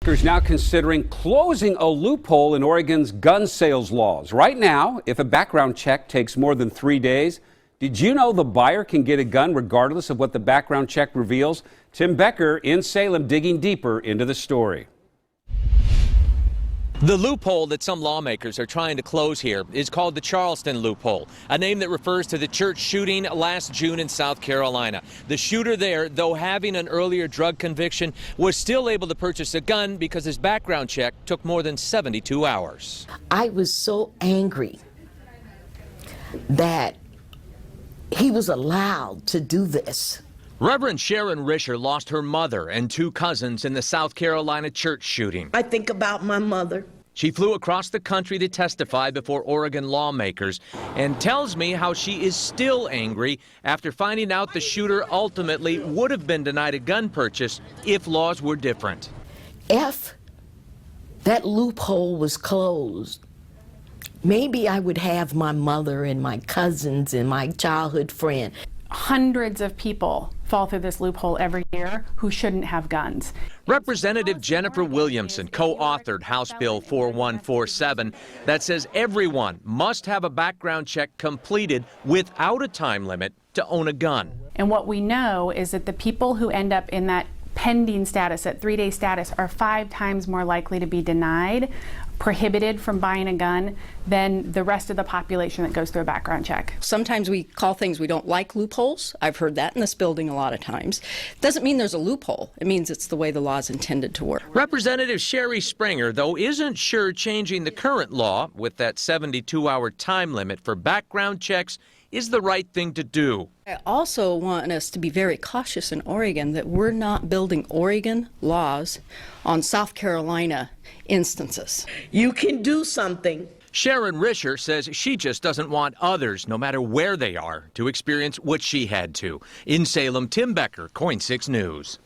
Lawmakers now considering closing a loophole in Oregon's gun sales laws. Right now, if a background check takes more than 3 days, did you know the buyer can get a gun regardless of what the background check reveals? Tim Becker in Salem digging deeper into the story. The loophole that some lawmakers are trying to close here is called the Charleston loophole, a name that refers to the church shooting last June in South Carolina. The shooter there, though having an earlier drug conviction, was still able to purchase a gun because his background check took more than 72 hours. I was so angry that he was allowed to do this. Reverend Sharon Risher lost her mother and 2 cousins in the South Carolina church shooting. I think about my mother. She flew across the country to testify before Oregon lawmakers and tells me how she is still angry after finding out the shooter ultimately would have been denied a gun purchase if laws were different. If that loophole was closed, maybe I would have my mother and my cousins and my childhood friend. Hundreds of people fall through this loophole every year who shouldn't have guns. Representative Jennifer Williamson co-authored House Bill 4147 that says everyone must have a background check completed without a time limit to own a gun. And what we know is that the people who end up in that pending status, that 3-day status, are 5 times more likely to be denied, prohibited from buying a gun than the rest of the population that goes through a background check. Sometimes we call things we don't like loopholes. I've heard that in this building a lot of times. Doesn't mean there's a loophole. It means it's the way the law is intended to work. Representative Sherry Springer, though, isn't sure changing the current law with that 72-hour time limit for background checks is the right thing to do. I also want us to be very cautious in Oregon that we're not building Oregon laws on South Carolina instances. You can do something. Sharon Risher says she just doesn't want others, no matter where they are, to experience what she had to. In Salem, Tim Becker, KOIN 6 News.